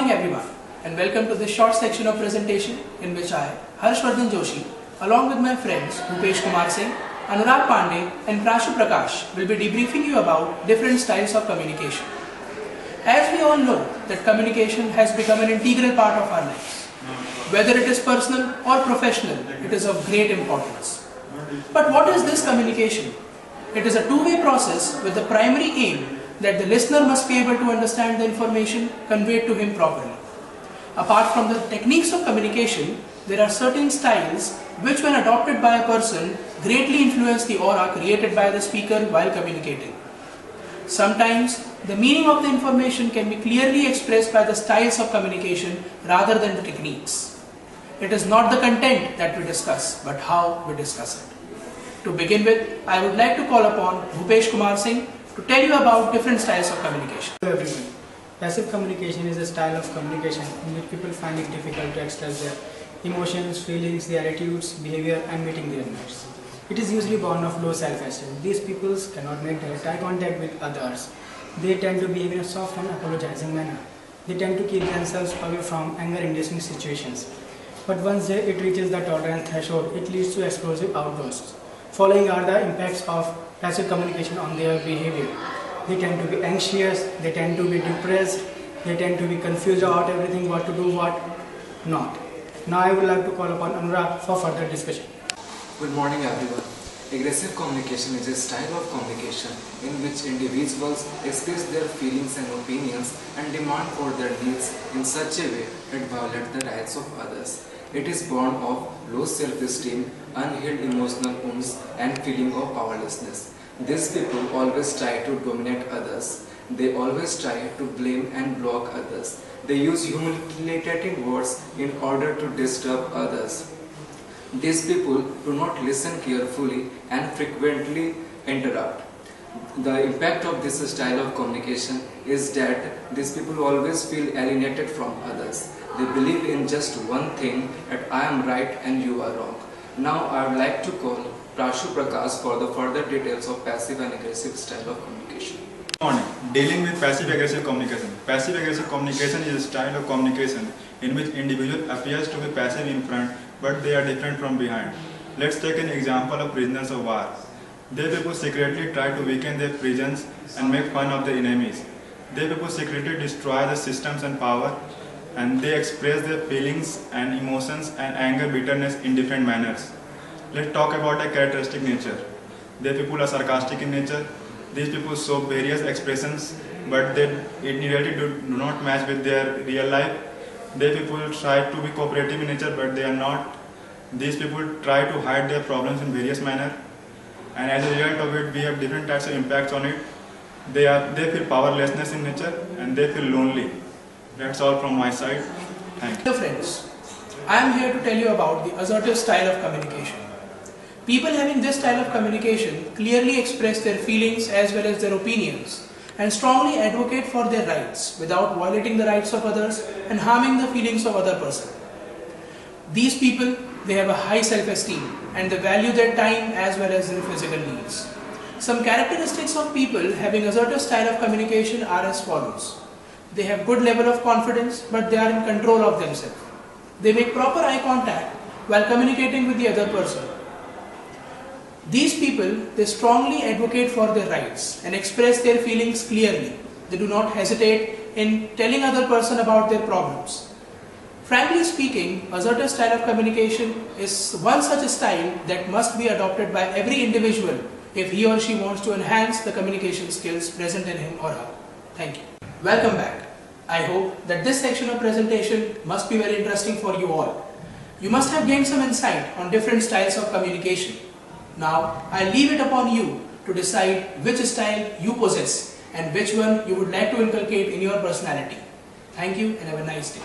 morning everyone, and welcome to this short section of presentation in which I, Harshvardhan Joshi, along with my friends Bhupesh Kumar Singh, Anurag Pandey and Prashu Prakash will be debriefing you about different styles of communication. As we all know that communication has become an integral part of our lives. Whether it is personal or professional, it is of great importance. But what is this communication? It is a two-way process with the primary aim that the listener must be able to understand the information conveyed to him properly. Apart from the techniques of communication, there are certain styles which, when adopted by a person, greatly influence the aura created by the speaker while communicating. Sometimes, the meaning of the information can be clearly expressed by the styles of communication rather than the techniques. It is not the content that we discuss, but how we discuss it. To begin with, I would like to call upon Bhupesh Kumar Singh to tell you about different styles of communication. Hello everyone. Passive communication is a style of communication in which people find it difficult to express their emotions, feelings, their attitudes, behavior and meeting their needs. It is usually born of low self-esteem. These people cannot make direct eye contact with others. They tend to behave in a soft and apologizing manner. They tend to keep themselves away from anger-inducing situations. But once it reaches the tolerance threshold, it leads to explosive outbursts. Following are the impacts of passive communication on their behavior. They tend to be anxious, they tend to be depressed, they tend to be confused about everything, what to do, what not. Now I would like to call upon Anurag for further discussion. Good morning everyone. Aggressive communication is a style of communication in which individuals express their feelings and opinions and demand for their needs in such a way that violates the rights of others. It is born of low self-esteem, unhealed emotional wounds and feeling of powerlessness. These people always try to dominate others. They always try to blame and block others. They use humiliating words in order to disturb others. These people do not listen carefully and frequently interrupt. The impact of this style of communication is that these people always feel alienated from others. They believe in just one thing, that I am right and you are wrong. Now I would like to call Prashu Prakash for the further details of passive and aggressive style of communication. Good morning. Dealing with passive-aggressive communication. Passive-aggressive communication is a style of communication in which individual appears to be passive in front, but they are different from behind. Let's take an example of prisoners of war. They people secretly try to weaken their prisons and make fun of their enemies. They people secretly destroy the systems and power, and they express their feelings and emotions and anger, bitterness in different manners. Let's talk about a characteristic nature. They people are sarcastic in nature. These people show various expressions, but they in reality do not match with their real life. They people try to be cooperative in nature, but they are not. These people try to hide their problems in various manners, and as a result of it, we have different types of impacts on it. They feel powerlessness in nature, and they feel lonely. That's all from my side. Thank you. Hello friends, I am here to tell you about the assertive style of communication. People having this style of communication clearly express their feelings as well as their opinions and strongly advocate for their rights without violating the rights of others and harming the feelings of other person. These people, they have a high self-esteem and they value their time as well as their physical needs. Some characteristics of people having assertive style of communication are as follows. They have good level of confidence, but they are in control of themselves. They make proper eye contact while communicating with the other person. These people, they strongly advocate for their rights and express their feelings clearly. They do not hesitate in telling other person about their problems. Frankly speaking, assertive style of communication is one such style that must be adopted by every individual if he or she wants to enhance the communication skills present in him or her. Thank you. Welcome back. I hope that this section of presentation must be very interesting for you all. You must have gained some insight on different styles of communication. Now, I leave it upon you to decide which style you possess and which one you would like to inculcate in your personality. Thank you and have a nice day.